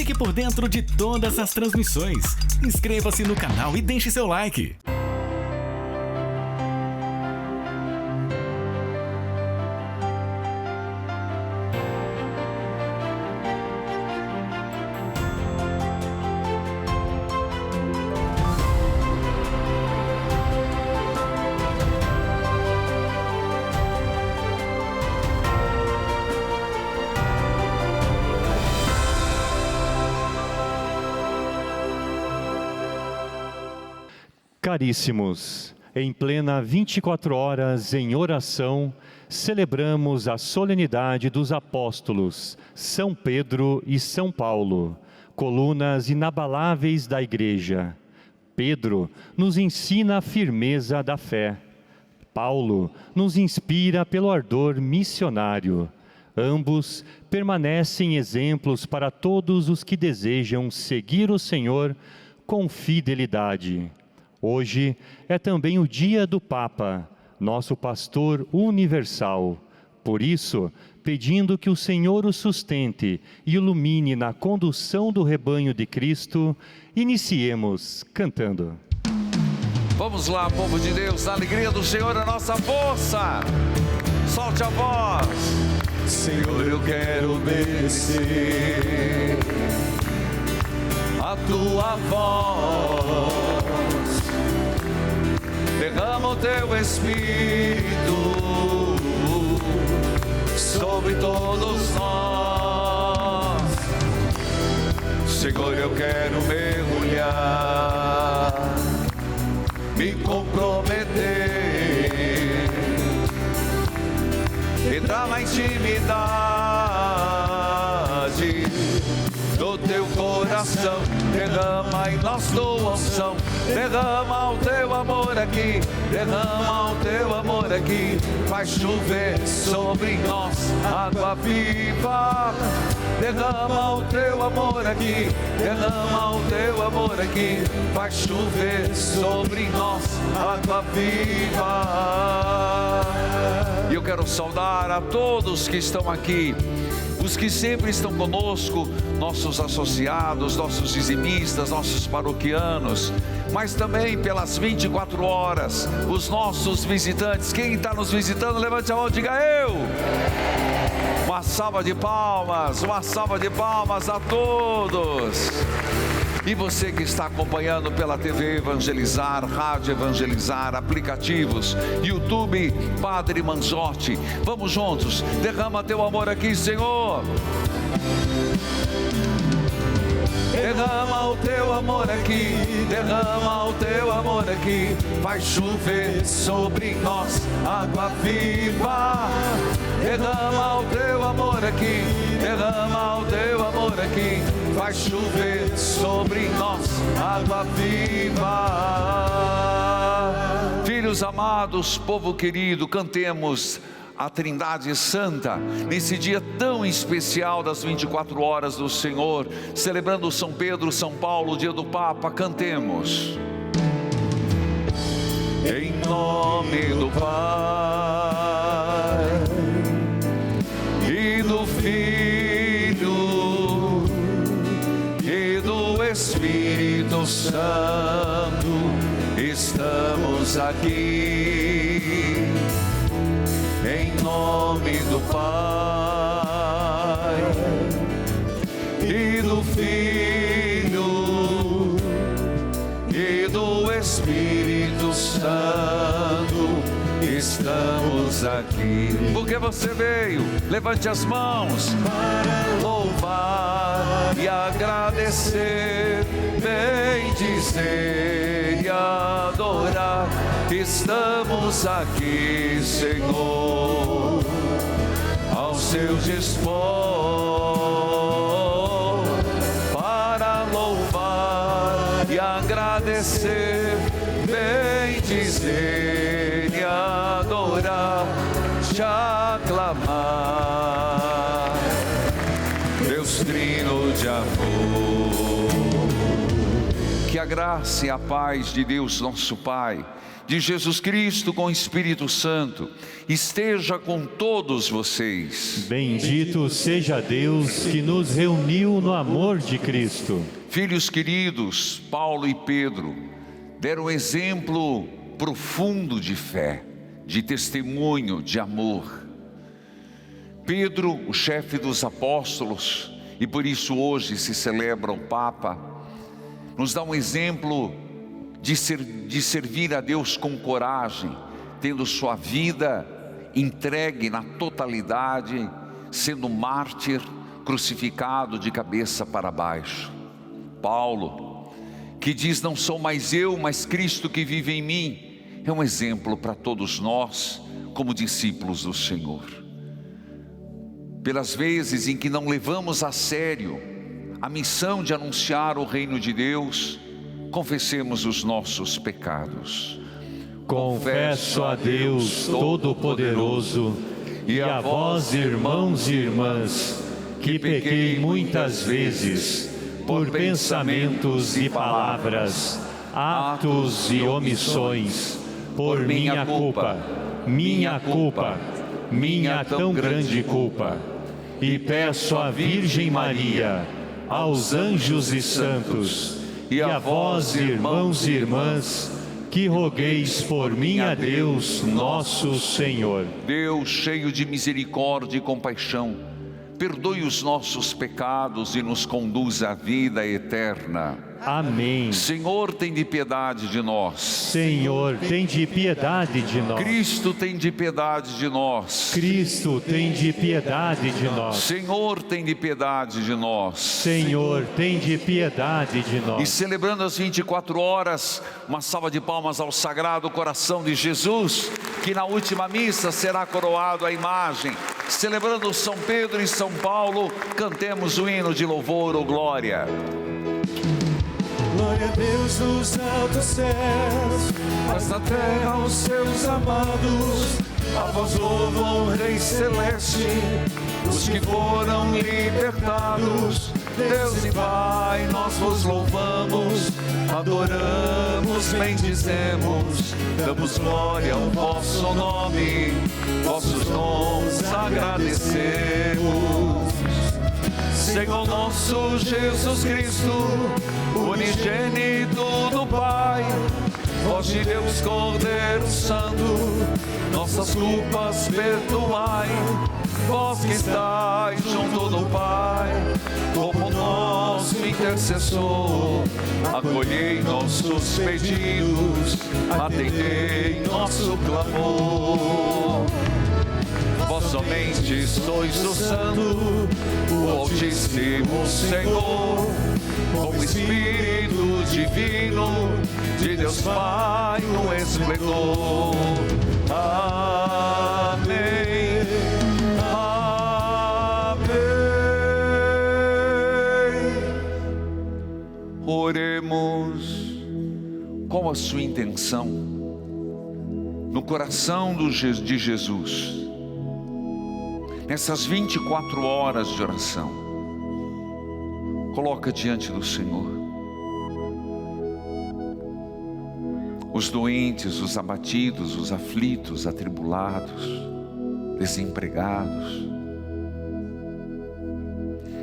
Fique por dentro de todas as transmissões. Inscreva-se no canal e deixe seu like. Caríssimos, em plena 24 horas em oração, celebramos a solenidade dos apóstolos São Pedro e São Paulo, colunas inabaláveis da Igreja. Pedro nos ensina a firmeza da fé. Paulo nos inspira pelo ardor missionário. Ambos permanecem exemplos para todos os que desejam seguir o Senhor com fidelidade. Hoje é também o dia do Papa, nosso pastor universal. Por isso, pedindo que o Senhor o sustente e ilumine na condução do rebanho de Cristo, iniciemos cantando. Vamos lá, povo de Deus, a alegria do Senhor é a nossa força. Solte a voz. Senhor, eu quero obedecer a tua voz. Derrama o teu Espírito sobre todos nós. Senhor, eu quero mergulhar, me comprometer, entrar na intimidade do teu coração. Derrama em nós tua unção, derrama o teu amor aqui, derrama o teu amor aqui. Faz chover sobre nós água viva. Derrama o teu amor aqui, derrama o teu amor aqui. Faz chover sobre nós água viva. E eu quero saudar a todos que estão aqui, os que sempre estão conosco, nossos associados, nossos dizimistas, nossos paroquianos, mas também pelas 24 horas, os nossos visitantes. Quem está nos visitando, levante a mão e diga eu. Uma salva de palmas a todos. E você que está acompanhando pela TV Evangelizar, Rádio Evangelizar, aplicativos, YouTube, Padre Manzotti, vamos juntos, derrama teu amor aqui, Senhor. Derrama o teu amor aqui, derrama o teu amor aqui. Faz chover sobre nós água viva. Derrama o teu amor aqui, derrama o teu amor aqui. Faz chover sobre nós água viva. Filhos amados, povo querido, cantemos a Trindade Santa, nesse dia tão especial das 24 horas do Senhor, celebrando São Pedro, São Paulo, o dia do Papa. Cantemos. Em nome do Pai e do Filho e do Espírito Santo, estamos aqui. Em nome do Pai e do Filho e do Espírito Santo, estamos aqui. Porque você veio, levante as mãos para louvar e agradecer, bendizer e adorar. Estamos aqui, Senhor, ao seu dispor, para louvar e agradecer, bendizer e adorar, te aclamar, Deus trino de amor. Que a graça e a paz de Deus nosso Pai, de Jesus Cristo com o Espírito Santo, esteja com todos vocês. Bendito seja Deus que nos reuniu no amor de Cristo. Filhos queridos, Paulo e Pedro deram exemplo profundo de fé, de testemunho, de amor. Pedro, o chefe dos apóstolos, e por isso hoje se celebra o Papa, nos dá um exemplo de servir a Deus com coragem, tendo sua vida entregue na totalidade, sendo mártir, crucificado de cabeça para baixo. Paulo, que diz: não sou mais eu, mas Cristo que vive em mim, é um exemplo para todos nós, como discípulos do Senhor. Pelas vezes em que não levamos a sério a missão de anunciar o reino de Deus, confessemos os nossos pecados. Confesso a Deus Todo-Poderoso e a vós, irmãos e irmãs, que pequei muitas vezes, por pensamentos e palavras, atos e omissões, por minha culpa, minha tão grande culpa. E peço à Virgem Maria, aos anjos e santos, e a vós, irmãos e irmãs, que rogueis por mim a Deus, nosso Senhor. Deus, cheio de misericórdia e compaixão, perdoe os nossos pecados e nos conduz à vida eterna. Amém. Senhor, tem de piedade de nós. Senhor, tem de piedade de nós. Cristo, tem de piedade de nós. Cristo, tem de piedade de nós. Senhor, tem de piedade de nós. Senhor, tem de piedade de nós. E celebrando as 24 horas, uma salva de palmas ao Sagrado Coração de Jesus, que na última missa será coroado a imagem. Celebrando São Pedro e São Paulo, cantemos o hino de louvor ou glória. Glória a Deus nos altos céus, mas na terra os seus amados. A vós louvam, Rei Celeste, os que foram libertados. Deus e Pai, nós vos louvamos, adoramos, bendizemos, damos glória ao vosso nome, vossos dons agradecemos. Senhor nosso Jesus Cristo, unigênito do Pai, voz de Deus Cordeiro Santo, nossas culpas perdoai. Vós que estáis junto do Pai, como nosso intercessor, acolhei nossos pedidos, atendei nosso clamor. Vós somente sois o Santo, o Altíssimo Senhor, com o Espírito Divino de Deus Pai no esplendor. Amém. Amém. Oremos. Qual a sua intenção no coração de Jesus? Nessas 24 horas de oração, coloca diante do Senhor os doentes, os abatidos, os aflitos, atribulados, desempregados.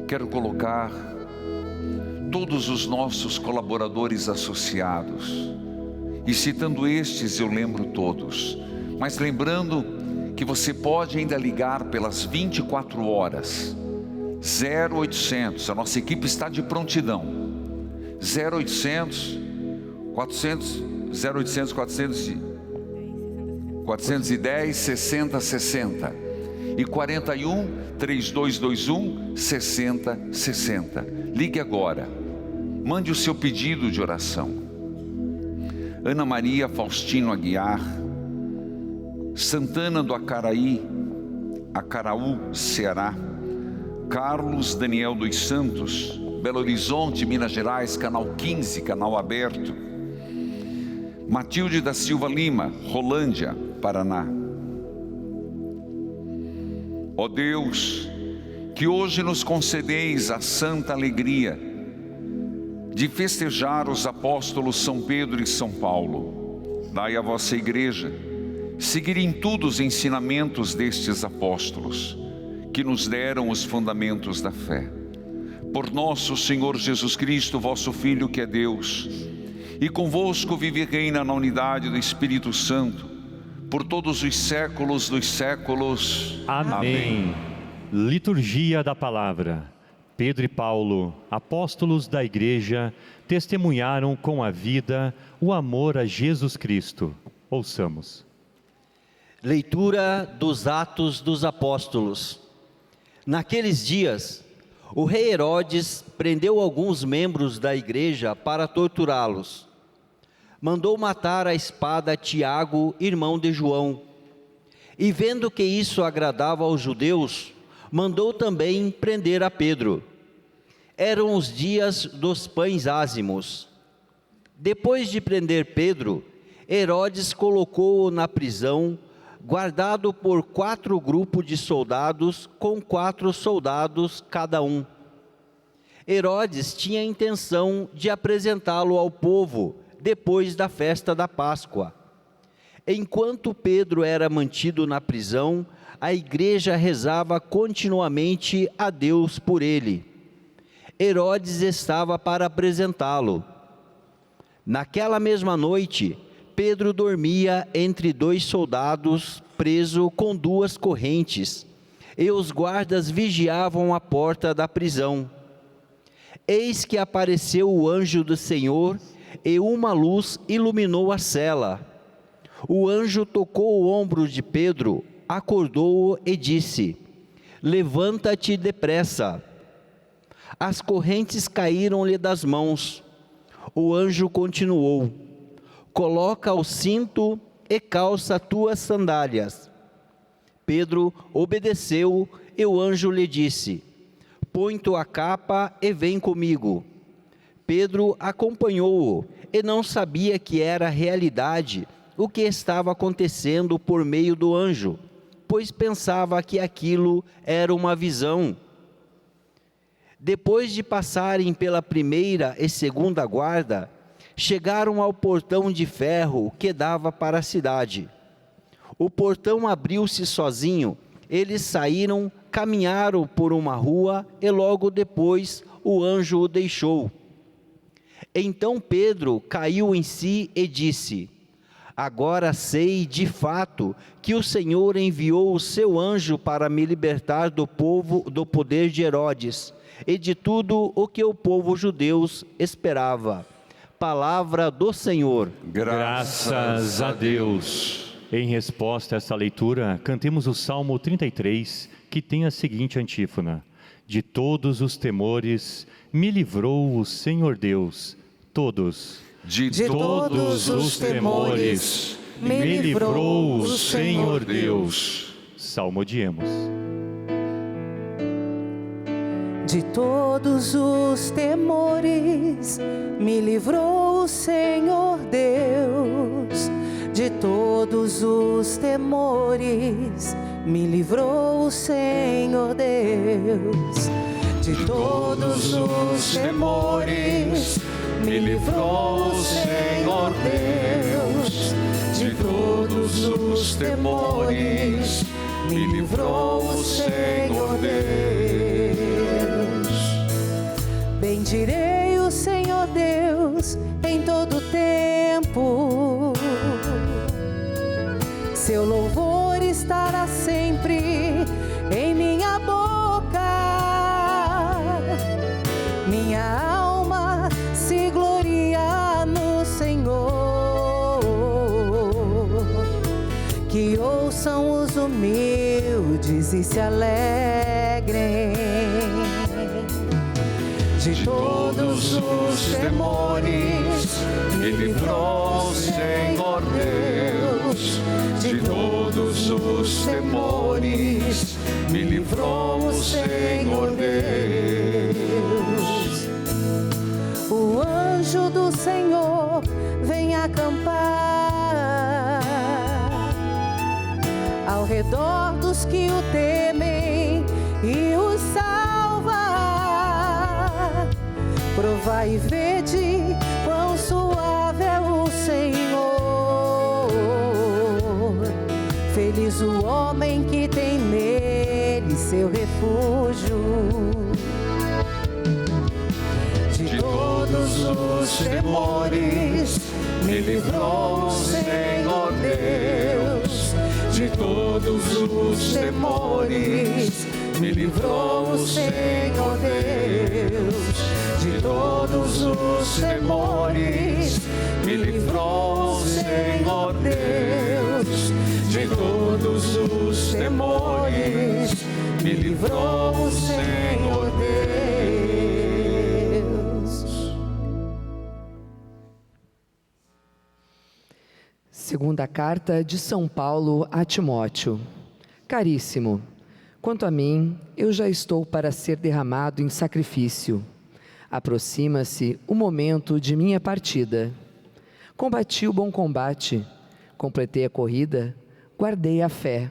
Quero colocar todos os nossos colaboradores associados, e citando estes eu lembro todos, mas lembrando que você pode ainda ligar pelas 24 horas, 0800, a nossa equipe está de prontidão, 0800 410 60 60 e 41 3221 60 60. Ligue agora, mande o seu pedido de oração. Ana Maria Faustino Aguiar, Santana do Acaraú, Ceará. Carlos Daniel dos Santos, Belo Horizonte, Minas Gerais, canal 15, canal aberto. Matilde da Silva Lima, Rolândia, Paraná. Ó Deus, que hoje nos concedeis a santa alegria de festejar os apóstolos São Pedro e São Paulo. Dai à vossa igreja seguir em tudo os ensinamentos destes apóstolos, que nos deram os fundamentos da fé. Por nosso Senhor Jesus Cristo, vosso Filho, que é Deus, e convosco vive e reina na unidade do Espírito Santo, por todos os séculos dos séculos. Amém. Liturgia da Palavra. Pedro e Paulo, apóstolos da Igreja, testemunharam com a vida o amor a Jesus Cristo. Ouçamos. Leitura dos Atos dos Apóstolos. Naqueles dias, o rei Herodes prendeu alguns membros da igreja para torturá-los. Mandou matar à espada Tiago, irmão de João. E vendo que isso agradava aos judeus, mandou também prender a Pedro. Eram os dias dos pães ázimos. Depois de prender Pedro, Herodes colocou-o na prisão, guardado por 4 grupos de soldados, com 4 soldados cada um. Herodes tinha a intenção de apresentá-lo ao povo depois da festa da Páscoa. Enquanto Pedro era mantido na prisão, a igreja rezava continuamente a Deus por ele. Herodes estava para apresentá-lo. Naquela mesma noite, Pedro dormia entre 2 soldados, preso com 2 correntes, e os guardas vigiavam a porta da prisão. Eis que apareceu o anjo do Senhor, e uma luz iluminou a cela. O anjo tocou o ombro de Pedro, acordou-o e disse: levanta-te depressa. As correntes caíram-lhe das mãos. O anjo continuou: coloca o cinto e calça tuas sandálias. Pedro obedeceu e o anjo lhe disse: põe tua capa e vem comigo. Pedro acompanhou-o e não sabia que era realidade o que estava acontecendo por meio do anjo, pois pensava que aquilo era uma visão. Depois de passarem pela primeira e segunda guarda, chegaram ao portão de ferro que dava para a cidade. O portão abriu-se sozinho, eles saíram, caminharam por uma rua e logo depois o anjo o deixou. Então Pedro caiu em si e disse: agora sei de fato que o Senhor enviou o seu anjo para me libertar do poder de Herodes e de tudo o que o povo judeu esperava. Palavra do Senhor. Graças a Deus. Em resposta a essa leitura, cantemos o Salmo 33, que tem a seguinte antífona: de todos os temores me livrou o Senhor Deus. Todos. De todos os temores me livrou o Senhor Deus. Salmodiemos. De todos os temores me livrou o Senhor Deus. De todos os temores me livrou o Senhor Deus. De todos os temores me livrou o Senhor Deus. De todos os temores me livrou o Senhor Deus. Bendirei o Senhor Deus em todo tempo. Seu louvor estará sempre em minha boca. Minha alma se gloria no Senhor. Que ouçam os humildes e se alegrem. De todos os temores me livrou o Senhor Deus. De todos os temores me livrou o Senhor Deus. O anjo do Senhor vem acampar ao redor dos que o temem e o salva. Provai e vede quão suave é o Senhor. Feliz o homem que tem nele seu refúgio. De todos os temores me livrou o Senhor Deus. De todos os temores me livrou o Senhor Deus. De todos os temores me livrou o Senhor Deus. De todos os temores me livrou o Senhor Deus. Segunda carta de São Paulo a Timóteo. Caríssimo, quanto a mim, eu já estou para ser derramado em sacrifício. Aproxima-se o momento de minha partida. Combati o bom combate, completei a corrida, guardei a fé.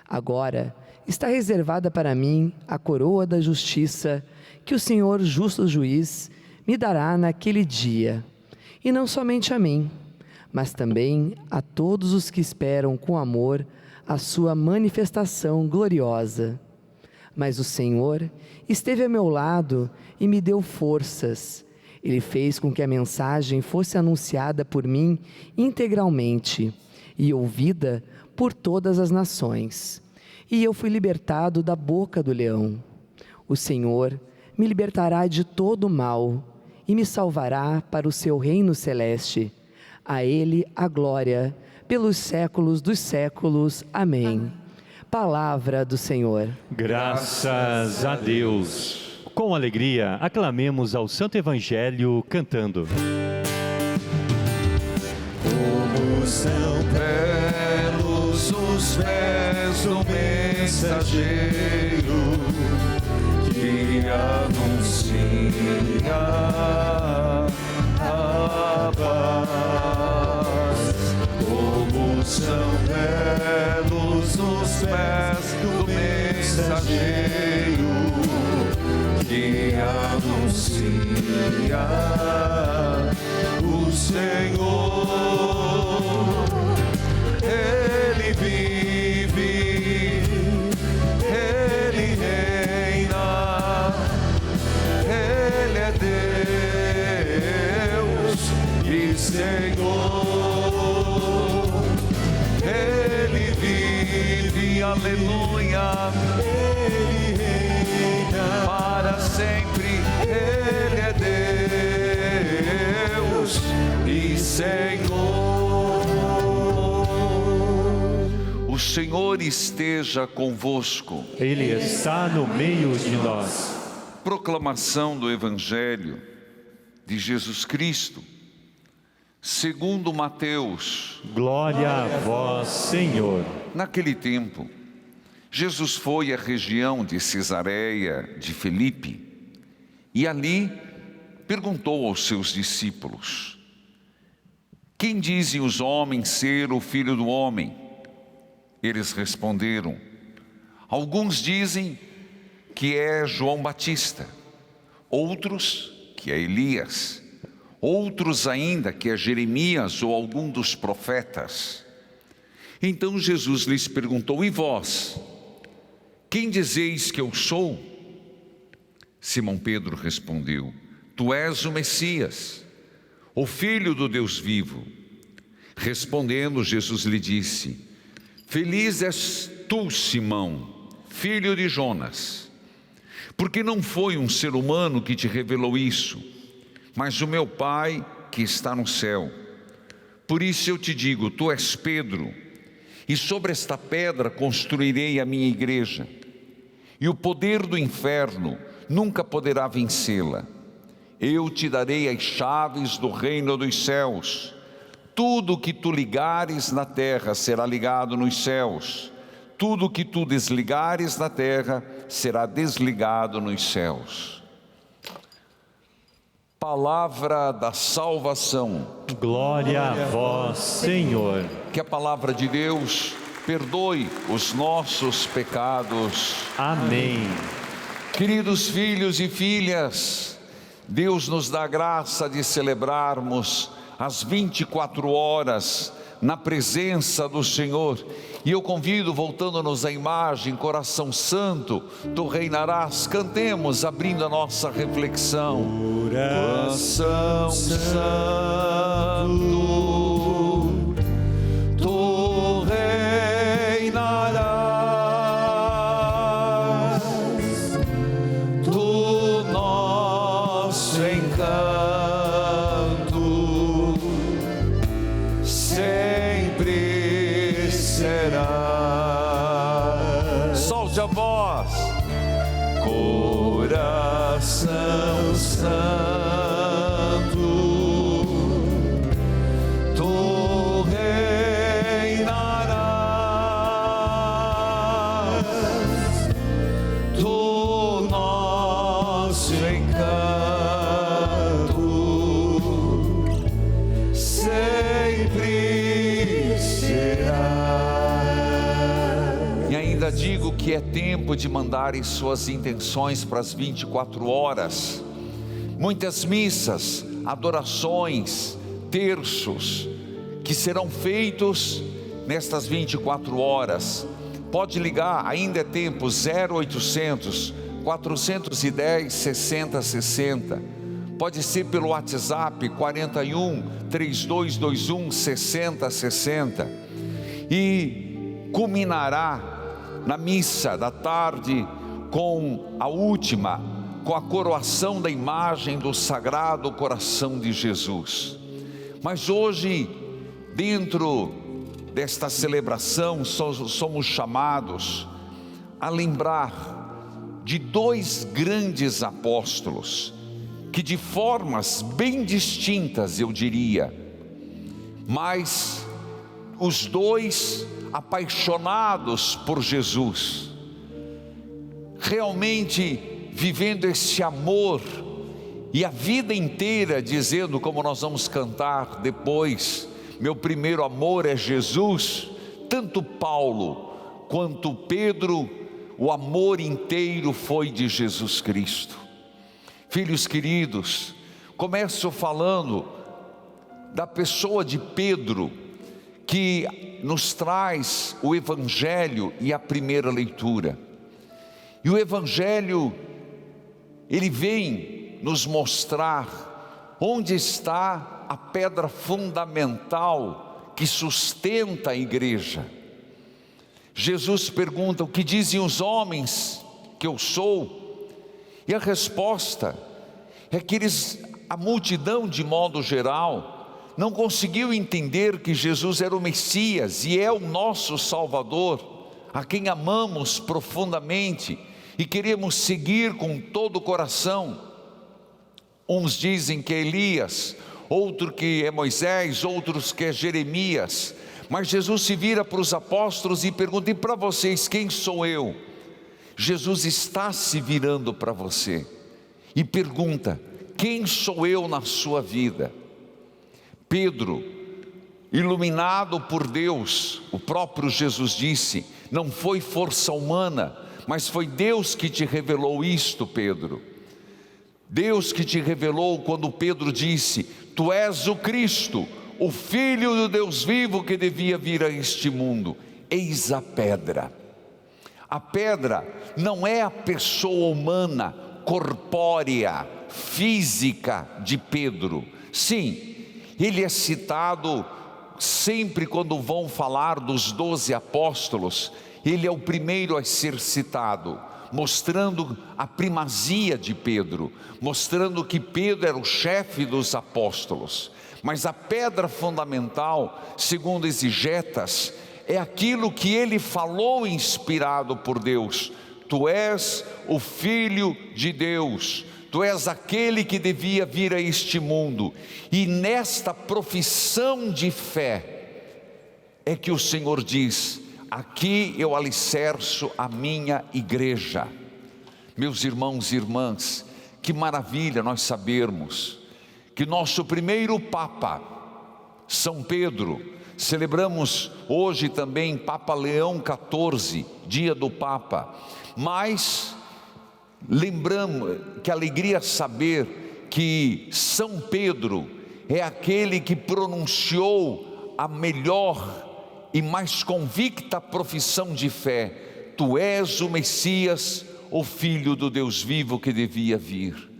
Agora está reservada para mim a coroa da justiça que o Senhor justo juiz me dará naquele dia, e não somente a mim, mas também a todos os que esperam com amor a sua manifestação gloriosa. Mas o Senhor esteve a meu lado e me deu forças. Ele fez com que a mensagem fosse anunciada por mim integralmente e ouvida por todas as nações. E eu fui libertado da boca do leão. O Senhor me libertará de todo o mal e me salvará para o seu reino celeste. A Ele a glória pelos séculos dos séculos. Amém. Palavra do Senhor. Graças a Deus. Com alegria, aclamemos ao Santo Evangelho cantando. Como são belos os pés do mensageiro que anuncia a paz. Como são belos os pés do mensageiro que anuncia o Senhor. Ele vive, Ele reina, Ele é Deus e Senhor. Ele vive, aleluia, Ele reina para sempre. Ele é Deus e Senhor. O Senhor esteja convosco. Ele está no meio de nós. Proclamação do Evangelho de Jesus Cristo, segundo Mateus. Glória a vós, Senhor. Naquele tempo, Jesus foi à região de Cesareia de Filipe e ali perguntou aos seus discípulos: quem dizem os homens ser o Filho do Homem? Eles responderam: alguns dizem que é João Batista, outros que é Elias, outros ainda que é Jeremias ou algum dos profetas. Então Jesus lhes perguntou: e vós, quem dizeis que eu sou? Simão Pedro respondeu: tu és o Messias, o Filho do Deus vivo. Respondendo, Jesus lhe disse: feliz és tu, Simão, filho de Jonas, porque não foi um ser humano que te revelou isso, mas o meu Pai que está no céu. Por isso eu te digo: tu és Pedro, e sobre esta pedra construirei a minha igreja, e o poder do inferno nunca poderá vencê-la. Eu te darei as chaves do reino dos céus. Tudo o que tu ligares na terra será ligado nos céus. Tudo o que tu desligares na terra será desligado nos céus. Palavra da salvação. Glória a vós, Senhor. Que a palavra de Deus perdoe os nossos pecados. Amém. Queridos filhos e filhas, Deus nos dá a graça de celebrarmos as 24 horas na presença do Senhor. E eu convido, voltando-nos à imagem, coração santo, tu reinarás. Cantemos, abrindo a nossa reflexão. Coração santo, tu reinarás, tu nosso encanto sempre será. Solte a voz. Coração santo, tu reinarás, tu nosso encanto sempre será. E ainda digo que é tempo de mandarem suas intenções para as 24 horas. Muitas missas, adorações, terços, que serão feitos nestas 24 horas. Pode ligar, ainda é tempo, 0800 410 6060. Pode ser pelo WhatsApp 41 3221 6060. E culminará na missa da tarde com a última, com a coroação da imagem do Sagrado Coração de Jesus. Mas hoje, dentro desta celebração, somos chamados a lembrar de dois grandes apóstolos, que de formas bem distintas, eu diria, mas os dois apaixonados por Jesus, realmente vivendo esse amor, e a vida inteira dizendo, como nós vamos cantar depois, meu primeiro amor é Jesus. Tanto Paulo quanto Pedro, o amor inteiro foi de Jesus Cristo. Filhos queridos, começo falando da pessoa de Pedro, que nos traz o Evangelho e a primeira leitura. E o Evangelho, ele vem nos mostrar onde está a pedra fundamental que sustenta a igreja. Jesus pergunta: o que dizem os homens que eu sou? E a resposta é que a multidão de modo geral, não conseguiu entender que Jesus era o Messias e é o nosso Salvador, a quem amamos profundamente e queremos seguir com todo o coração. Uns dizem que é Elias, outro que é Moisés, outros que é Jeremias. Mas Jesus se vira para os apóstolos e pergunta: e para vocês, quem sou eu? Jesus está se virando para você e pergunta: quem sou eu na sua vida? Pedro, iluminado por Deus, o próprio Jesus disse: não foi força humana, mas foi Deus que te revelou isto, Pedro. Deus que te revelou quando Pedro disse: tu és o Cristo, o Filho do Deus vivo que devia vir a este mundo. Eis a pedra. A pedra não é a pessoa humana, corpórea, física de Pedro. Sim, ele é citado sempre quando vão falar dos 12 apóstolos. Ele é o primeiro a ser citado, mostrando a primazia de Pedro, mostrando que Pedro era o chefe dos apóstolos. Mas a pedra fundamental, segundo exegetas, é aquilo que ele falou inspirado por Deus: tu és o Filho de Deus, tu és aquele que devia vir a este mundo. E nesta profissão de fé é que o Senhor diz: aqui eu alicerço a minha igreja. Meus irmãos e irmãs, que maravilha nós sabermos que nosso primeiro Papa, São Pedro, celebramos hoje também Papa Leão XIV, dia do Papa, mas lembramos, que alegria saber que São Pedro é aquele que pronunciou a melhor e mais convicta profissão de fé: tu és o Messias, o Filho do Deus vivo que devia vir.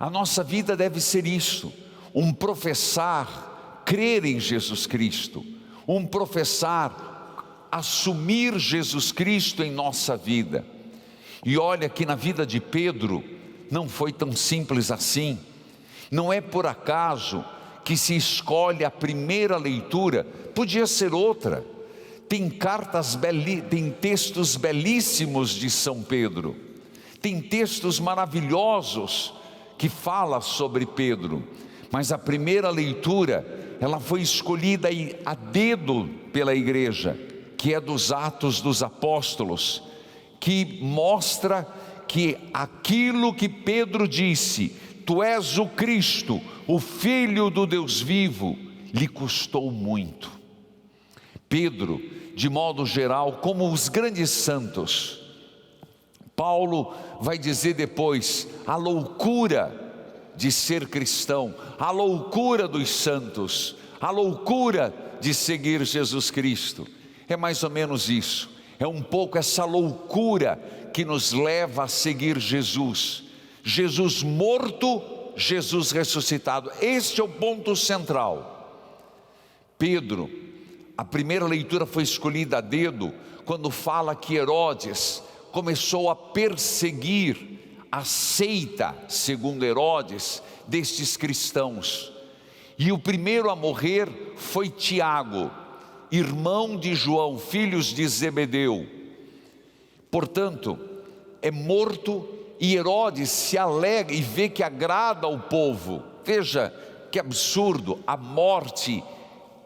A nossa vida deve ser isso, um professar crer em Jesus Cristo, um professar assumir Jesus Cristo em nossa vida. E olha que na vida de Pedro não foi tão simples assim. Não é por acaso que se escolhe a primeira leitura, podia ser outra. Tem tem textos belíssimos de São Pedro, tem textos maravilhosos que fala sobre Pedro, mas a primeira leitura, ela foi escolhida a dedo pela igreja, que é dos Atos dos Apóstolos, que mostra que aquilo que Pedro disse, tu és o Cristo, o Filho do Deus vivo, lhe custou muito. Pedro, de modo geral, como os grandes santos, Paulo vai dizer depois, a loucura de ser cristão, a loucura dos santos, a loucura de seguir Jesus Cristo. É mais ou menos isso, é um pouco essa loucura que nos leva a seguir Jesus. Jesus morto, Jesus ressuscitado, este é o ponto central. Pedro, a primeira leitura foi escolhida a dedo, quando fala que Herodes começou a perseguir a seita, segundo Herodes, destes cristãos. E o primeiro a morrer foi Tiago, irmão de João, filhos de Zebedeu. Portanto, é morto, e Herodes se alegra e vê que agrada ao povo. Veja que absurdo, a morte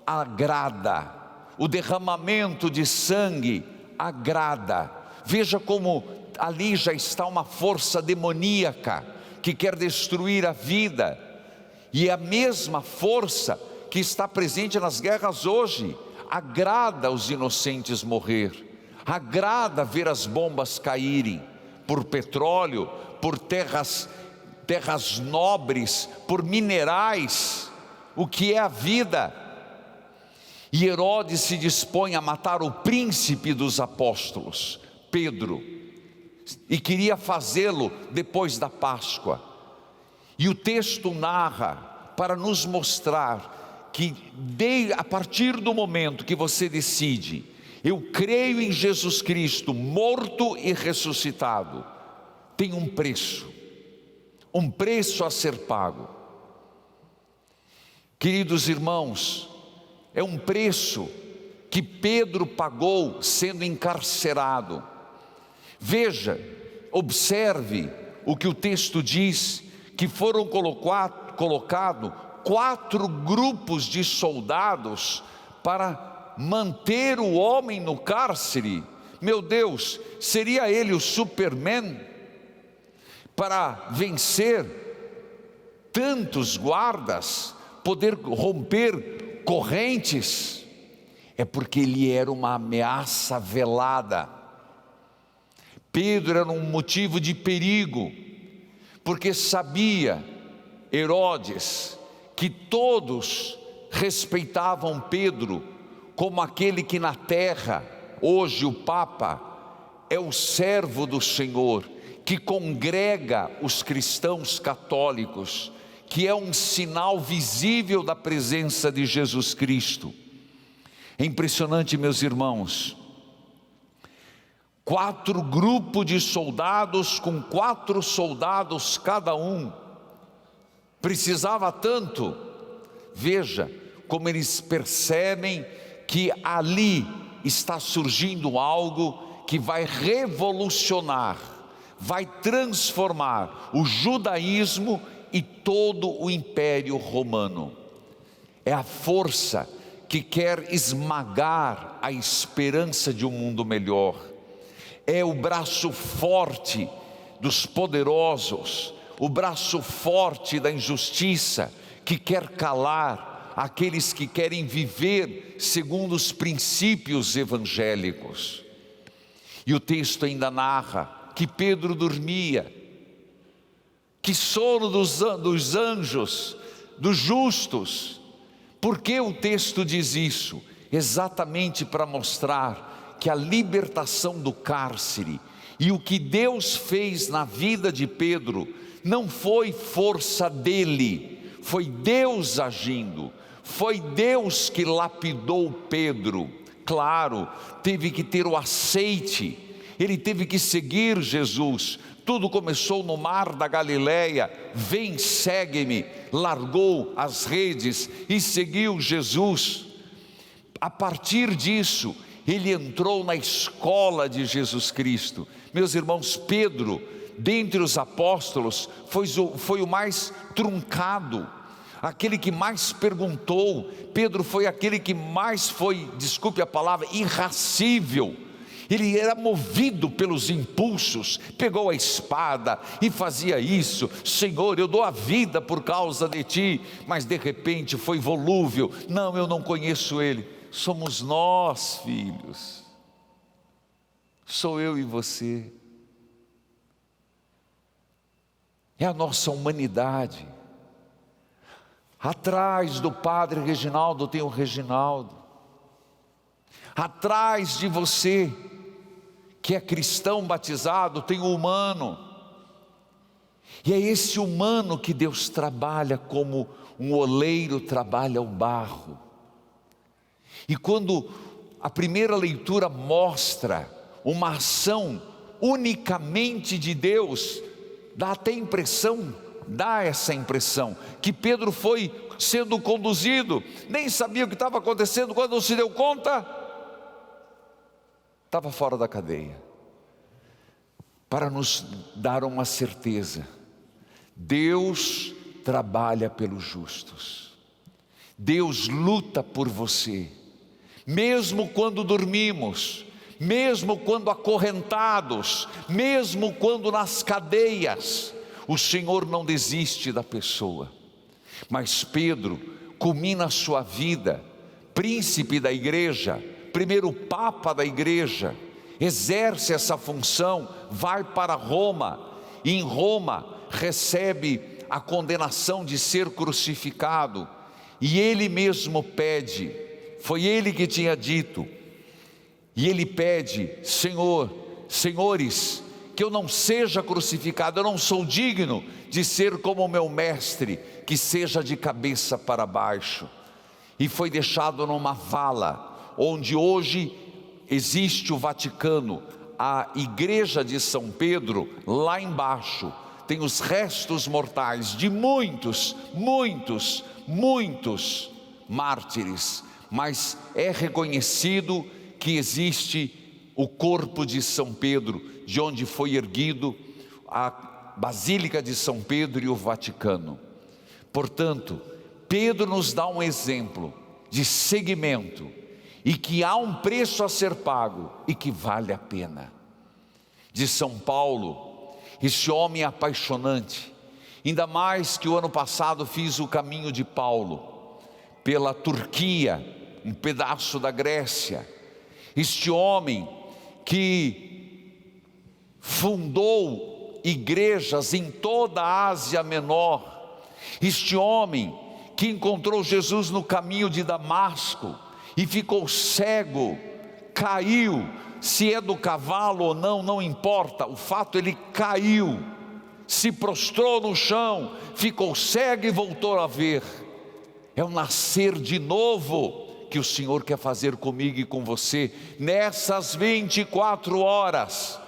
agrada, o derramamento de sangue agrada. Veja como ali já está uma força demoníaca que quer destruir a vida, e é a mesma força que está presente nas guerras hoje. Agrada os inocentes morrer, agrada ver as bombas caírem, por petróleo, por terras nobres, por minerais, o que é a vida. E Herodes se dispõe a matar o príncipe dos apóstolos, Pedro, e queria fazê-lo depois da Páscoa. E o texto narra para nos mostrar que a partir do momento que você decide, eu creio em Jesus Cristo, morto e ressuscitado, tem um preço a ser pago. Queridos irmãos, é um preço que Pedro pagou sendo encarcerado. Veja, observe o que o texto diz, que foram colocados 4 grupos de soldados para manter o homem no cárcere. Meu Deus, seria ele o Superman para vencer tantos guardas, poder romper correntes? É porque ele era uma ameaça velada. Pedro era um motivo de perigo, porque sabia Herodes que todos respeitavam Pedro como aquele que na terra, hoje o Papa, é o servo do Senhor, que congrega os cristãos católicos, que é um sinal visível da presença de Jesus Cristo. É impressionante, meus irmãos, 4 grupos de soldados, com 4 soldados cada um, precisava tanto. Veja como eles percebem que ali está surgindo algo que vai revolucionar, vai transformar o judaísmo e todo o Império Romano. É a força que quer esmagar a esperança de um mundo melhor. É o braço forte dos poderosos, o braço forte da injustiça, que quer calar aqueles que querem viver segundo os princípios evangélicos. E o texto ainda narra que Pedro dormia, Que sono dos anjos, dos justos. Por que o texto diz isso? Exatamente para mostrar que a libertação do cárcere e o que Deus fez na vida de Pedro não foi força dele, foi Deus agindo, foi Deus que lapidou Pedro. Claro, teve que ter o aceite, ele teve que seguir Jesus. Tudo começou no mar da Galileia. Vem, segue-me. Largou as redes e seguiu Jesus. A partir disso, ele entrou na escola de Jesus Cristo. Meus irmãos, Pedro, dentre os apóstolos, foi o mais truncado, aquele que mais perguntou. Pedro foi aquele que mais foi, desculpe a palavra, irracível. Ele era movido pelos impulsos, pegou a espada e fazia isso. Senhor, eu dou a vida por causa de ti. Mas de repente foi volúvel. Não, eu não conheço ele. Somos nós, filhos. Sou eu e você. É a nossa humanidade. Atrás do Padre Reginaldo tem o Reginaldo. Atrás de você, que é cristão batizado, tem o humano. E é esse humano que Deus trabalha como um oleiro trabalha o barro. E quando a primeira leitura mostra uma ação unicamente de Deus, dá até impressão, dá essa impressão, que Pedro foi sendo conduzido, nem sabia o que estava acontecendo, quando se deu conta, estava fora da cadeia. Para nos dar uma certeza, Deus trabalha pelos justos, Deus luta por você, mesmo quando dormimos, mesmo quando acorrentados, mesmo quando nas cadeias, o Senhor não desiste da pessoa. Mas Pedro culmina a sua vida, príncipe da igreja, primeiro papa da igreja, exerce essa função, vai para Roma, e em Roma recebe a condenação de ser crucificado, e ele mesmo pede, foi ele que tinha dito, e ele pede: Senhor, senhores, que eu não seja crucificado, eu não sou digno de ser como o meu mestre, que seja de cabeça para baixo. E foi deixado numa vala, onde hoje existe o Vaticano, a igreja de São Pedro. Lá embaixo tem os restos mortais de muitos mártires, mas é reconhecido que existe o corpo de São Pedro, de onde foi erguido a Basílica de São Pedro e o Vaticano. Portanto, Pedro nos dá um exemplo de seguimento, e que há um preço a ser pago, e que vale a pena. De São Paulo, esse homem apaixonante, ainda mais que o ano passado fiz o caminho de Paulo, pela Turquia, um pedaço da Grécia. Este homem que fundou igrejas em toda a Ásia Menor, este homem que encontrou Jesus no caminho de Damasco e ficou cego, caiu, se é do cavalo ou não, não importa, o fato, ele caiu, se prostrou no chão, ficou cego e voltou a ver. É o nascer de novo que o Senhor quer fazer comigo e com você, nessas 24 horas,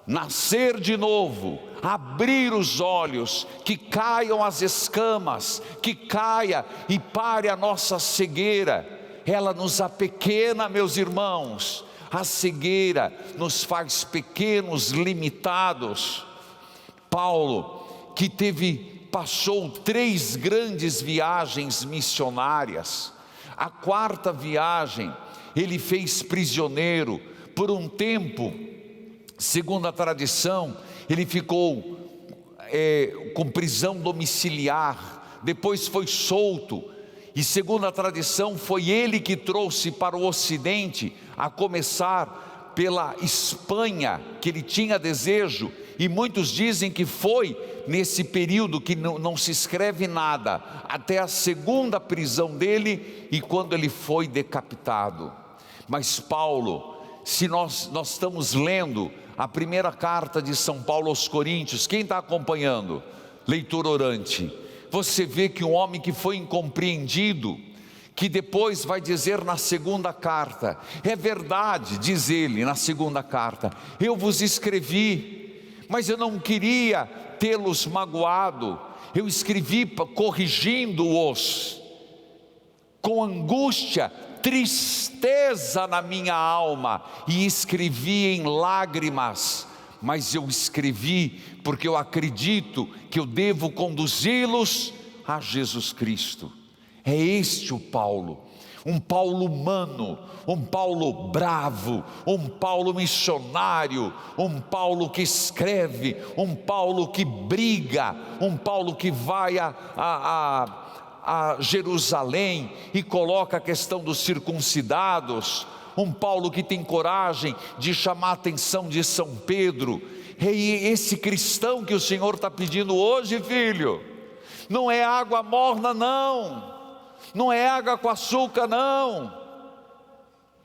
nascer de novo, abrir os olhos, que caiam as escamas, que caia e pare a nossa cegueira. Ela nos apequena, meus irmãos, a cegueira nos faz pequenos, limitados. Paulo, que passou 3 grandes viagens missionárias, a 4ª viagem, ele fez prisioneiro, por um tempo, segundo a tradição, ele ficou com prisão domiciliar, depois foi solto, e segundo a tradição, foi ele que trouxe para o Ocidente, a começar pela Espanha, que ele tinha desejo, E muitos dizem que foi nesse período que não se escreve nada, até a segunda prisão dele e quando ele foi decapitado. Mas Paulo, se nós estamos lendo a primeira carta de São Paulo aos Coríntios, quem está acompanhando? Leitura orante. Você vê que um homem que foi incompreendido, que depois vai dizer na segunda carta, é verdade, diz ele na segunda carta, eu vos escrevi, mas eu não queria tê-los magoado, eu escrevi corrigindo-os, com angústia, tristeza na minha alma, e escrevi em lágrimas, mas eu escrevi porque eu acredito que eu devo conduzi-los a Jesus Cristo. É este o Paulo, um Paulo humano, um Paulo bravo, um Paulo missionário, um Paulo que escreve, um Paulo que briga, um Paulo que vai a Jerusalém e coloca a questão dos circuncidados, um Paulo que tem coragem de chamar a atenção de São Pedro. E esse cristão que o Senhor está pedindo hoje, filho, não é água morna não é água com açúcar não,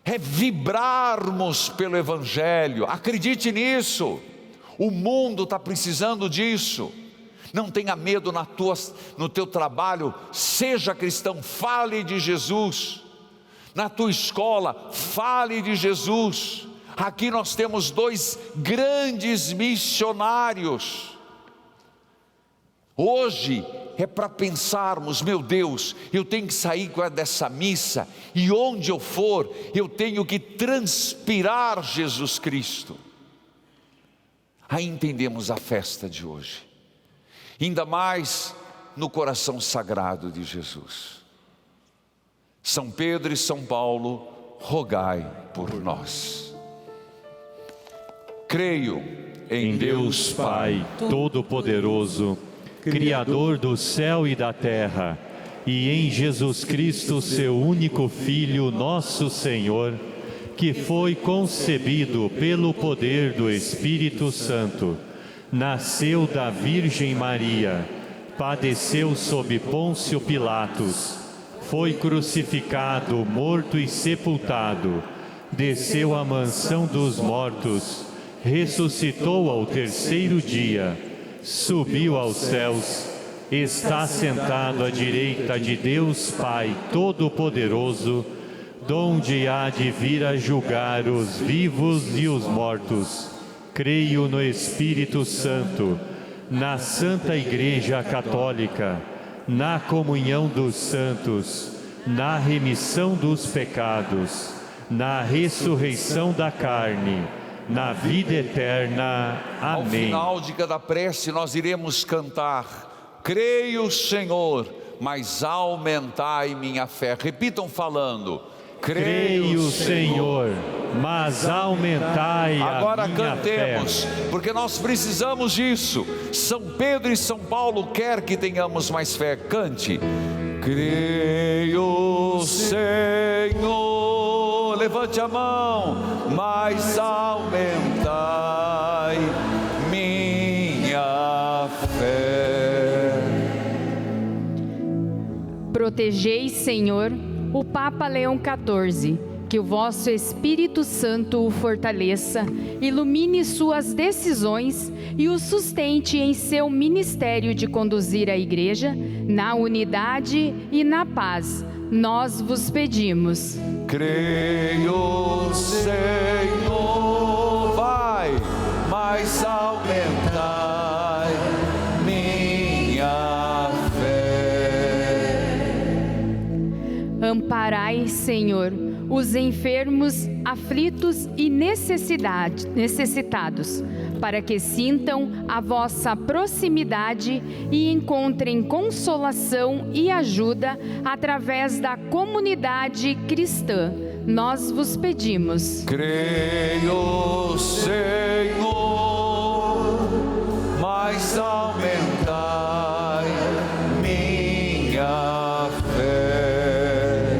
é vibrarmos pelo Evangelho. Acredite nisso, o mundo está precisando disso. Não tenha medo no teu trabalho, seja cristão, fale de Jesus. Na tua escola, fale de Jesus. Aqui nós temos 2 grandes missionários. Hoje é para pensarmos, meu Deus, eu tenho que sair dessa missa, e onde eu for, eu tenho que transpirar Jesus Cristo. Aí entendemos a festa de hoje, ainda mais no coração sagrado de Jesus. São Pedro e São Paulo, rogai por nós. Creio em Deus Pai Todo-Poderoso, Criador do céu e da terra, e em Jesus Cristo, seu único Filho, nosso Senhor, que foi concebido pelo poder do Espírito Santo, nasceu da Virgem Maria, padeceu sob Pôncio Pilatos, foi crucificado, morto e sepultado, desceu à mansão dos mortos, ressuscitou ao terceiro dia, subiu aos céus, está sentado à direita de Deus Pai Todo-Poderoso, donde há de vir a julgar os vivos e os mortos. Creio no Espírito Santo, na Santa Igreja Católica, na comunhão dos santos, na remissão dos pecados, na ressurreição da carne, na vida eterna. Amém. Ao final de cada prece nós iremos cantar: creio, Senhor, mas aumentai minha fé. Repitam falando: creio, Senhor, mas aumentai a minha fé. Agora cantemos, porque nós precisamos disso. São Pedro e São Paulo quer que tenhamos mais fé. Cante: creio, Senhor, levante a mão, mas aumentai minha fé. Protegei, Senhor, o Papa Leão XIV, que o vosso Espírito Santo o fortaleça, ilumine suas decisões e o sustente em seu ministério de conduzir a Igreja na unidade e na paz. Nós vos pedimos. Creio, Senhor, vai, mas aumentai minha fé. Amparai, Senhor, os enfermos, aflitos e necessitados, para que sintam a vossa proximidade e encontrem consolação e ajuda através da comunidade cristã. Nós vos pedimos. Creio, Senhor, mas aumentai minha fé.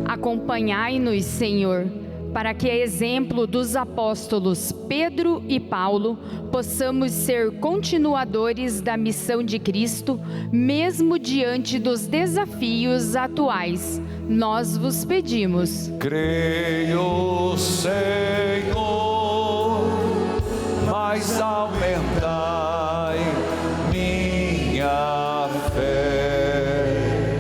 Acompanhai-nos, Senhor, para que, a exemplo dos apóstolos Pedro e Paulo, possamos ser continuadores da missão de Cristo, mesmo diante dos desafios atuais. Nós vos pedimos. Creio, Senhor, mas aumentai minha fé.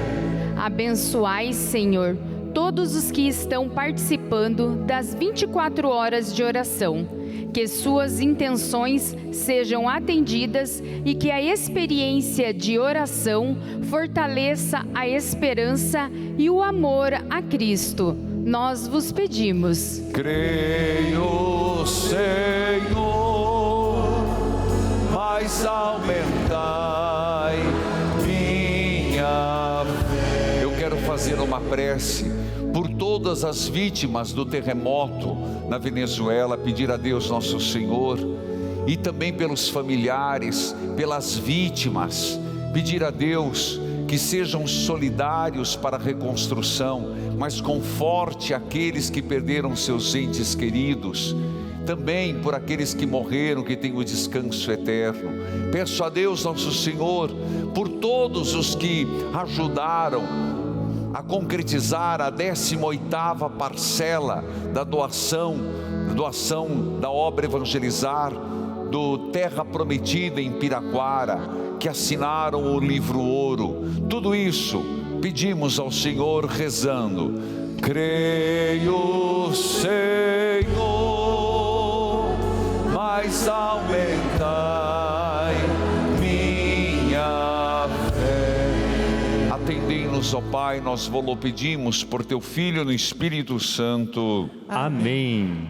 Abençoai, Senhor, todos os que estão participando das 24 horas de oração, que suas intenções sejam atendidas e que a experiência de oração fortaleça a esperança e o amor a Cristo. Nós vos pedimos. Creio, Senhor, mas aumentai minha fé. Eu quero fazer uma prece por todas as vítimas do terremoto na Venezuela, pedir a Deus nosso Senhor, e também pelos familiares, pelas vítimas, pedir a Deus que sejam solidários para a reconstrução, mas conforte aqueles que perderam seus entes queridos, também por aqueles que morreram, que tenham o descanso eterno. Peço a Deus nosso Senhor por todos os que ajudaram a concretizar a 18ª parcela da doação da obra Evangelizar do Terra Prometida em Piraquara, que assinaram o livro Ouro. Tudo isso pedimos ao Senhor rezando. Creio, Senhor, mas aumentai minha fé. Atendei-nos, ó Pai, nós vos pedimos por teu Filho no Espírito Santo. Amém.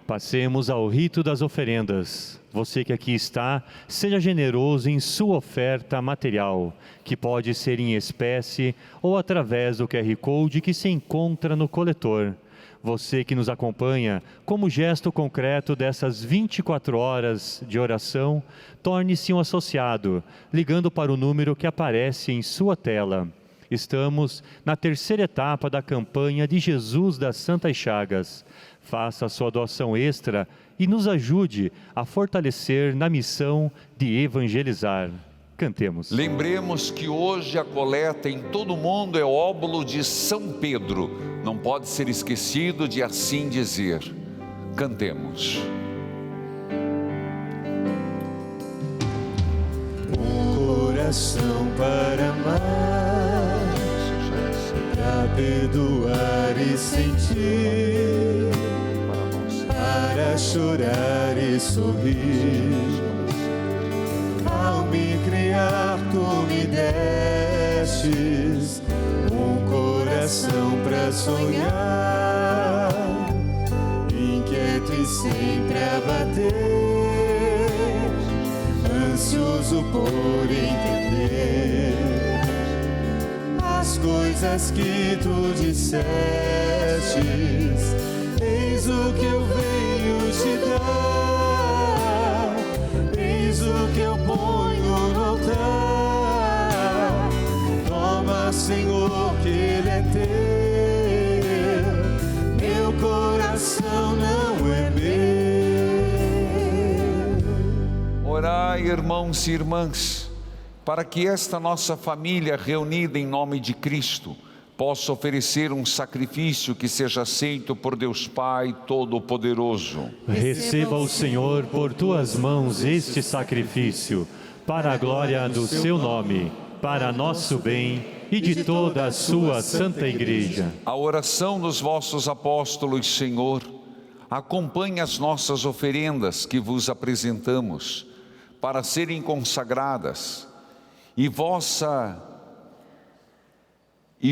Passemos ao rito das oferendas. Você que aqui está, seja generoso em sua oferta material, que pode ser em espécie ou através do QR Code que se encontra no coletor. Você que nos acompanha, como gesto concreto dessas 24 horas de oração, torne-se um associado, ligando para o número que aparece em sua tela. Estamos na terceira etapa da campanha de Jesus das Santas Chagas. Faça a sua doação extra e nos ajude a fortalecer na missão de evangelizar. Cantemos. Lembremos que hoje a coleta em todo o mundo é o óbolo de São Pedro. Não pode ser esquecido de assim dizer. Cantemos. Um coração para amar, para perdoar e sentir, para chorar e sorrir. Ao me criar, tu me destes um coração para sonhar, inquieto e sempre a bater, ansioso por entender as coisas que tu dissestes. Eis o que eu venho te dar, eis o que eu ponho no altar. Toma, Senhor, que ele é teu, meu coração não é meu. Orai, irmãos e irmãs, para que esta nossa família reunida em nome de Cristo possa oferecer um sacrifício que seja aceito por Deus Pai Todo-Poderoso. Receba o Senhor por tuas mãos este sacrifício, para a glória do seu nome, para nosso bem e de toda a sua santa igreja. A oração dos vossos apóstolos, Senhor, acompanhe as nossas oferendas que vos apresentamos, para serem consagradas, e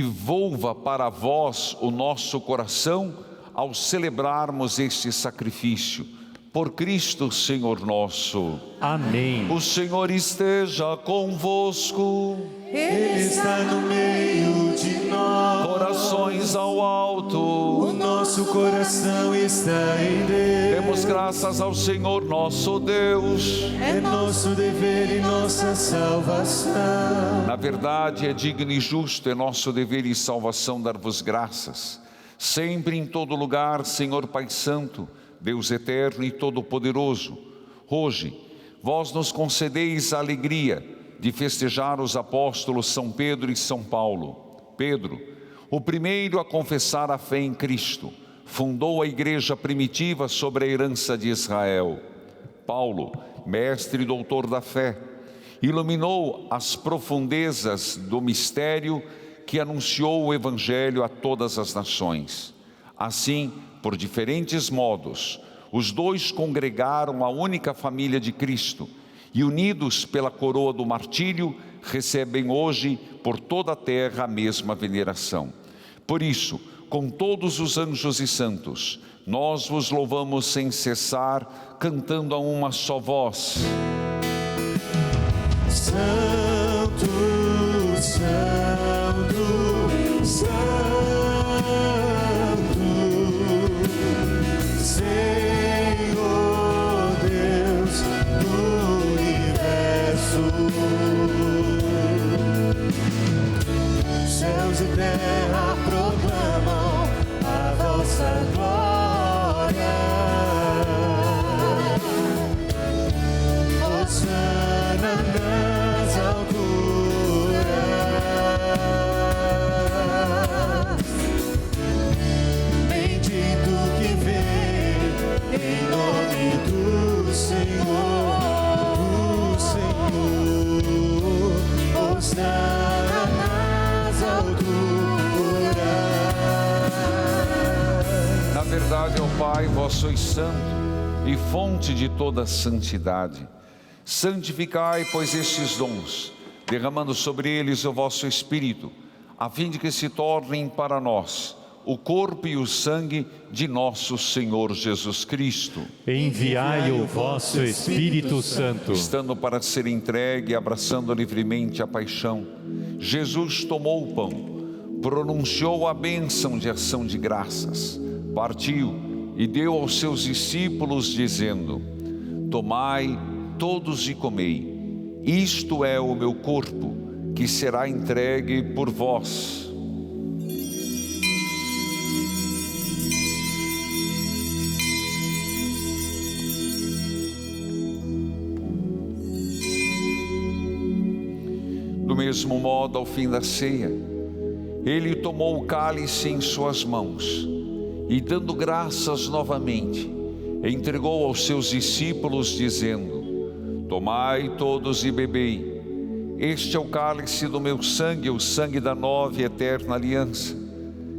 volva para vós o nosso coração ao celebrarmos este sacrifício. Por Cristo, Senhor nosso. Amém. O Senhor esteja convosco. Ele está no meio de nós. Corações ao alto. O nosso coração está em Deus. Demos graças ao Senhor nosso Deus. É nosso dever e nossa salvação. Na verdade, é digno e justo, é nosso dever e salvação dar-vos graças, sempre em todo lugar, Senhor Pai Santo, Deus eterno e todo-poderoso, hoje, vós nos concedeis a alegria de festejar os apóstolos São Pedro e São Paulo. Pedro, o primeiro a confessar a fé em Cristo, fundou a igreja primitiva sobre a herança de Israel. Paulo, mestre e doutor da fé, iluminou as profundezas do mistério que anunciou o Evangelho a todas as nações. Assim, por diferentes modos, os dois congregaram a única família de Cristo e, unidos pela coroa do martírio, recebem hoje por toda a terra a mesma veneração. Por isso, com todos os anjos e santos, nós vos louvamos sem cessar, cantando a uma só voz. Santo, Santo, Santo, Senhor Deus do universo. Céus e terra proclamam a vossa glória. Hosana nas alturas. Bendito que vem em nome do Senhor, Hosana nas alturas. Na verdade, ó Pai, vós sois santo e fonte de toda santidade. Santificai, pois, estes dons, derramando sobre eles o vosso Espírito, a fim de que se tornem para nós o corpo e o sangue de nosso Senhor Jesus Cristo. Enviai o vosso Espírito Santo. Estando para ser entregue e abraçando livremente a paixão, Jesus tomou o pão, pronunciou a bênção de ação de graças, partiu e deu aos seus discípulos, dizendo: tomai todos e comei, isto é o meu corpo, que será entregue por vós. Do mesmo modo, ao fim da ceia, ele tomou o cálice em suas mãos e, dando graças novamente, entregou aos seus discípulos, dizendo: tomai todos e bebei, este é o cálice do meu sangue, o sangue da nova e eterna aliança,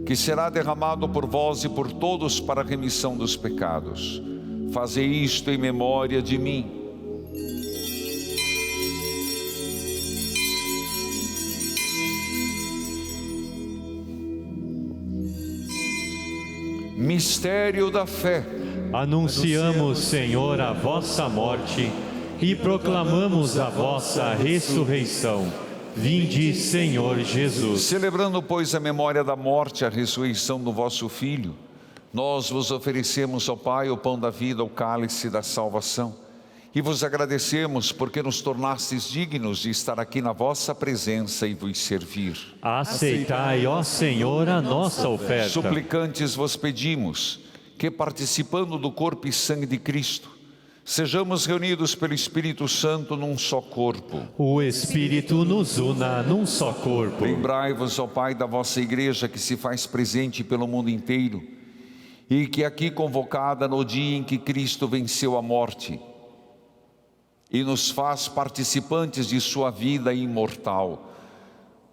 que será derramado por vós e por todos para a remissão dos pecados. Fazei isto em memória de mim. Mistério da fé. Anunciamos, Senhor, a vossa morte e proclamamos a vossa ressurreição. Vinde, Senhor Jesus. Celebrando, pois, a memória da morte e a ressurreição do vosso Filho, nós vos oferecemos, ó Pai, o pão da vida, o cálice da salvação. E vos agradecemos porque nos tornastes dignos de estar aqui na vossa presença e vos servir. Aceitai, ó Senhor, a nossa oferta. Suplicantes vos pedimos que, participando do corpo e sangue de Cristo, sejamos reunidos pelo Espírito Santo num só corpo. O Espírito nos una num só corpo. Lembrai-vos, ó Pai, da vossa igreja que se faz presente pelo mundo inteiro e que aqui convocada no dia em que Cristo venceu a morte e nos faz participantes de sua vida imortal.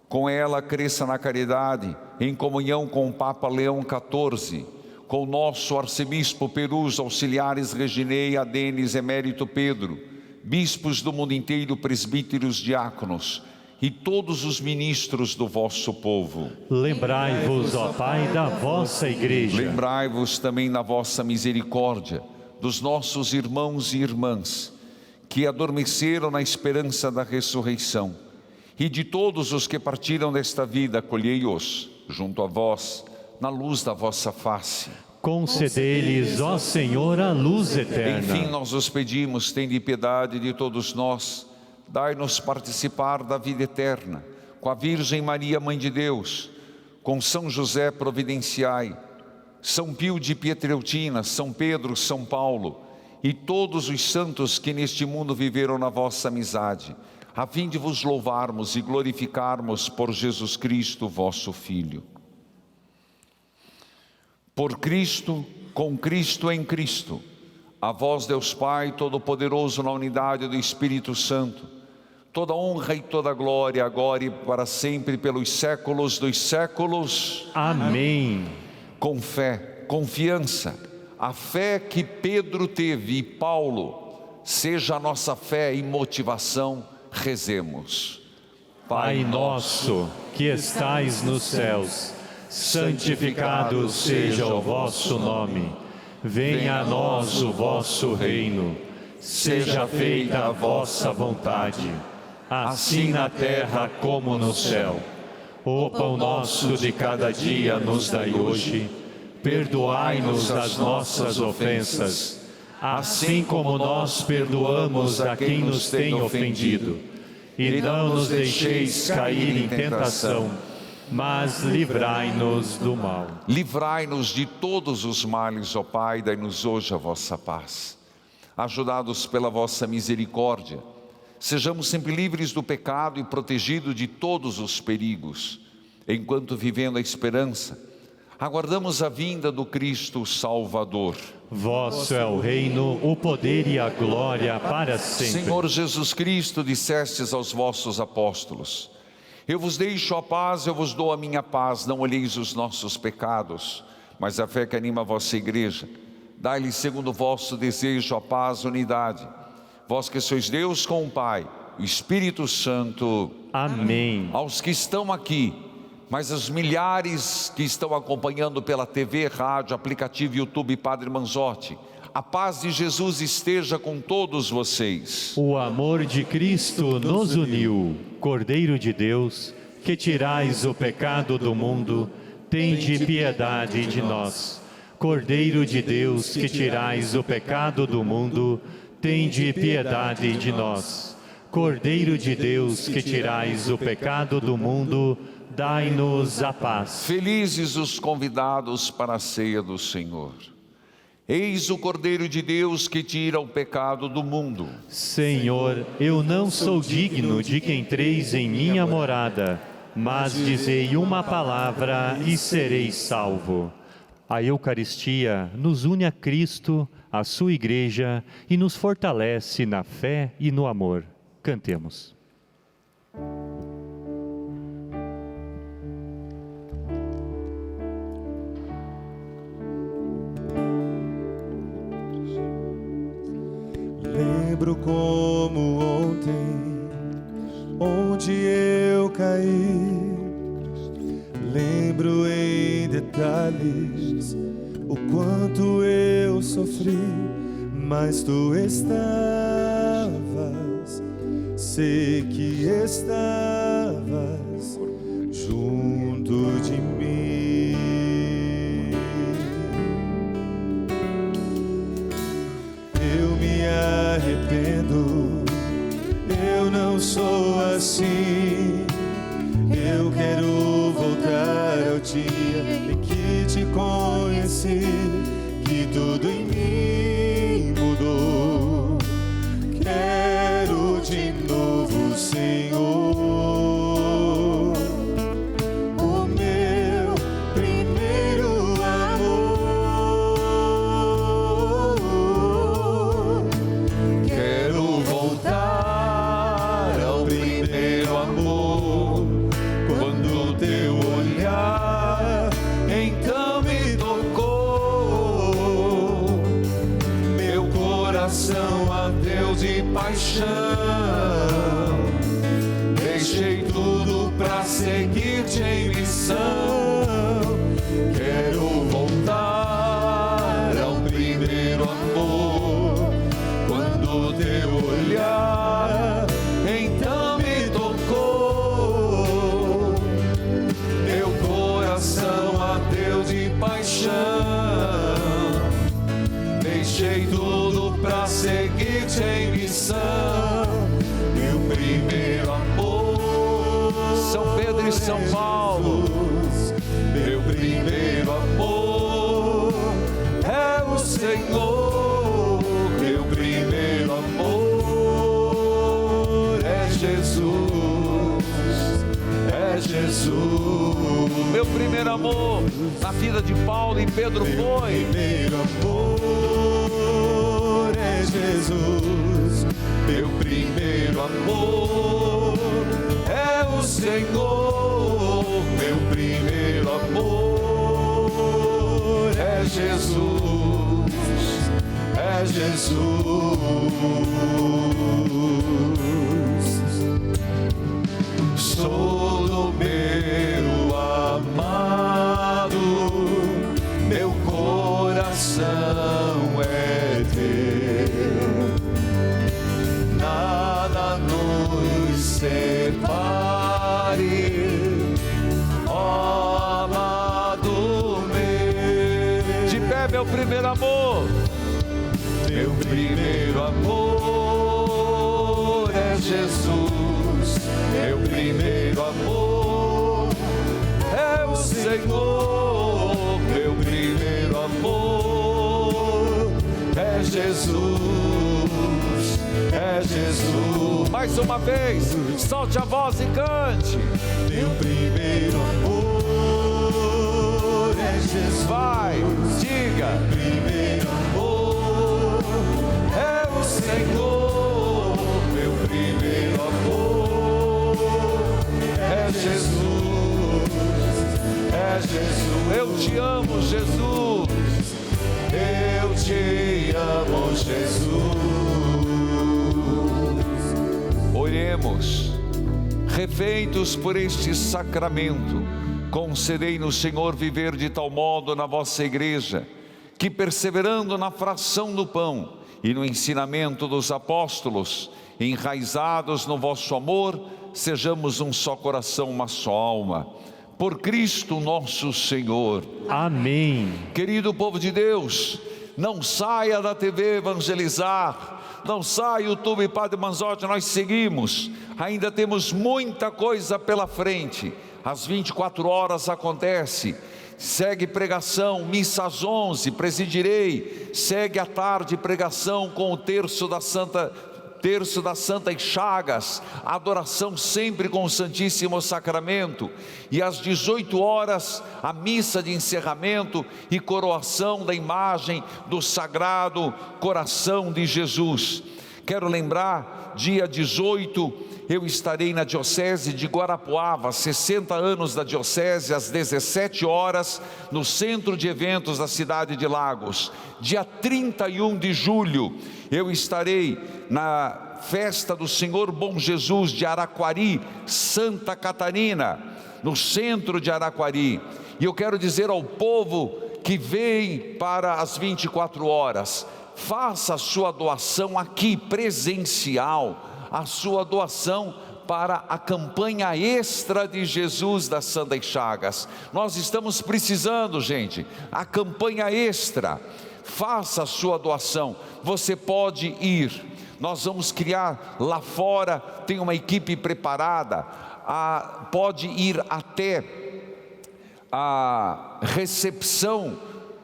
Com ela cresça na caridade, em comunhão com o Papa Leão XIV, com o nosso arcebispo Perus, auxiliares Reginei, Adenis, Emérito Pedro, bispos do mundo inteiro, presbíteros, diáconos e todos os ministros do vosso povo. Lembrai-vos, ó Pai, da vossa igreja. Lembrai-vos também na vossa misericórdia dos nossos irmãos e irmãs que adormeceram na esperança da ressurreição, e de todos os que partiram desta vida, acolhei-os junto a vós, na luz da vossa face. Concedei-lhes, ó Senhor, a luz eterna. Enfim, nós os pedimos, tende piedade de todos nós, dai-nos participar da vida eterna, com a Virgem Maria, Mãe de Deus, com São José providenciai, São Pio de Pietrelcina, São Pedro, São Paulo e todos os santos que neste mundo viveram na vossa amizade, a fim de vos louvarmos e glorificarmos por Jesus Cristo, vosso Filho. Por Cristo, com Cristo, em Cristo, a vós, Deus Pai Todo-Poderoso, na unidade do Espírito Santo, toda honra e toda glória, agora e para sempre, pelos séculos dos séculos. Amém. Com fé, confiança, a fé que Pedro teve e Paulo, seja a nossa fé e motivação, rezemos. Pai nosso, que estais nos céus, santificado seja o vosso nome. Venha a nós o vosso reino. Seja feita a vossa vontade, assim na terra como no céu. O pão nosso de cada dia nos dai hoje. Perdoai-nos as nossas ofensas, assim como nós perdoamos a quem nos tem ofendido. E não nos deixeis cair em tentação, mas livrai-nos do mal. Livrai-nos de todos os males, ó Pai, dai-nos hoje a vossa paz. Ajudados pela vossa misericórdia, sejamos sempre livres do pecado e protegidos de todos os perigos, enquanto vivendo a esperança, aguardamos a vinda do Cristo Salvador. Vosso é o reino, o poder e a glória para sempre. Senhor Jesus Cristo, dissestes aos vossos apóstolos: eu vos deixo a paz, eu vos dou a minha paz, não olheis os nossos pecados, mas a fé que anima a vossa igreja. Dai-lhe segundo o vosso desejo a paz, unidade. Vós que sois Deus com o Pai, o Espírito Santo. Amém. Aos que estão aqui, mas os milhares que estão acompanhando pela TV, rádio, aplicativo, YouTube, Padre Manzotti, a paz de Jesus esteja com todos vocês. O amor de Cristo nos uniu. Cordeiro de Deus, que tirais o pecado do mundo, tende piedade de nós. Cordeiro de Deus, que tirais o pecado do mundo, tende piedade de nós. Cordeiro de Deus, que tirais o pecado do mundo, dai-nos a paz. Felizes os convidados para a ceia do Senhor. Eis o Cordeiro de Deus que tira o pecado do mundo. Senhor, eu não sou digno de que entreis em minha morada, mas dizei uma palavra e serei salvo. A Eucaristia nos une a Cristo, a sua Igreja, e nos fortalece na fé e no amor. Cantemos. Lembro como ontem, onde eu caí. Lembro em detalhes o quanto eu sofri, mas tu estavas, sei que estavas junto de mim. Eu me arrependo, eu não sou assim. Eu quero voltar ao dia em que te conheci, que tudo em mim mudou. Quero de novo, Senhor, o meu primeiro amor. Quero voltar ao primeiro amor, quando teu olhar então me tocou, meu coração ardeu de paixão, deixei tudo pra seguir-te em missão. Quero voltar ao primeiro amor, quando teu olhar então me tocou, meu coração ardeu de paixão, deixei tudo pra seguir-te em missão, meu primeiro amor. São Pedro e São Paulo, meu primeiro amor. Senhor, meu primeiro amor é Jesus, é Jesus. Meu primeiro amor na vida de Paulo e Pedro foi. Meu primeiro amor é Jesus, meu primeiro amor é o Senhor, meu primeiro amor é Jesus, é Jesus. Sou do meu amado, meu coração é teu, nada nos separe, ó amado meu. De pé, meu primeiro amor. Meu primeiro amor é Jesus, meu primeiro amor é o Senhor, meu primeiro amor é Jesus, é Jesus. Mais uma vez, solte a voz e cante. Meu primeiro amor é Jesus. Vai, diga. Primeiro amor é o Senhor, meu primeiro amor é Jesus, é Jesus. Eu te amo, Jesus. Eu te amo, Jesus. Oremos. Refeitos por este sacramento, concedei-nos, Senhor, viver de tal modo na vossa igreja, que perseverando na fração do pão e no ensinamento dos apóstolos, enraizados no vosso amor, sejamos um só coração, uma só alma. Por Cristo nosso Senhor. Amém. Querido povo de Deus, não saia da TV Evangelizar, não saia YouTube Padre Manzotti, nós seguimos, ainda temos muita coisa pela frente. Às 24 horas acontece, segue pregação, missa às 11, presidirei, segue à tarde pregação com o terço das Santas Chagas, adoração sempre com o Santíssimo Sacramento, e às 18 horas a missa de encerramento e coroação da imagem do Sagrado Coração de Jesus. Quero lembrar, dia 18, eu estarei na Diocese de Guarapuava, 60 anos da Diocese, às 17 horas, no Centro de Eventos da cidade de Lagos. Dia 31 de julho, eu estarei na Festa do Senhor Bom Jesus de Araquari, Santa Catarina, no centro de Araquari. E eu quero dizer ao povo que vem para as 24 horas, faça a sua doação aqui, presencial, a sua doação para a campanha extra de Jesus das Santas Chagas. Nós estamos precisando, gente, a campanha extra. Faça a sua doação, você pode ir. Nós vamos criar lá fora, tem uma equipe preparada, pode ir até a recepção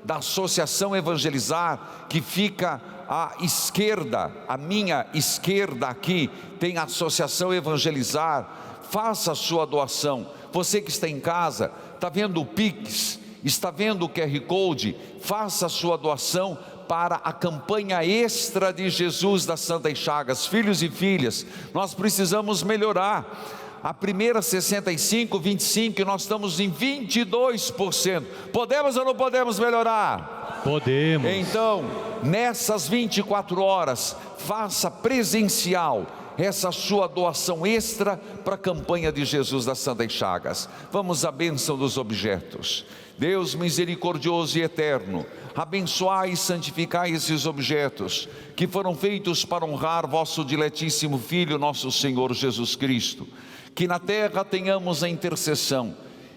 da Associação Evangelizar, que fica à esquerda, à minha esquerda aqui, tem a Associação Evangelizar. Faça a sua doação. Você que está em casa, está vendo o Pix, está vendo o QR Code, faça a sua doação para a campanha extra de Jesus das Santas Chagas. Filhos e filhas, nós precisamos melhorar. A primeira 65, 25, e nós estamos em 22%. Podemos ou não podemos melhorar? Podemos. Então, nessas 24 horas, faça presencial essa sua doação extra para a campanha de Jesus das Santas Chagas. Vamos à bênção dos objetos. Deus misericordioso e eterno, abençoai e santificai esses objetos, que foram feitos para honrar vosso diletíssimo Filho, nosso Senhor Jesus Cristo. Que na terra tenhamos a intercessão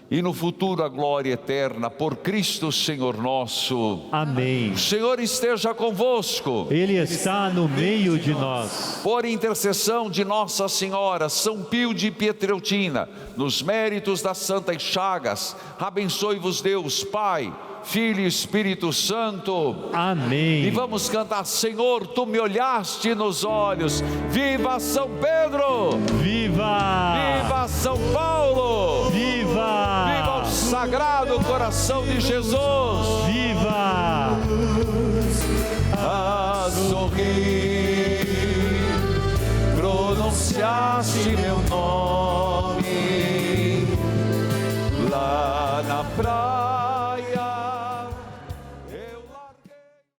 e no futuro a glória eterna, por Cristo Senhor nosso. Amém. O Senhor esteja convosco. Ele está no meio de nós. Por intercessão de Nossa Senhora, São Pio de Pietreutina, nos méritos das Santas Chagas, abençoe-vos Deus, Pai, Filho e Espírito Santo. Amém. E vamos cantar: Senhor, tu me olhaste nos olhos. Viva São Pedro! Viva! Viva São Paulo! Viva! Viva o Sagrado Coração de Jesus! Viva! A sorrir, pronunciaste meu nome lá na praia.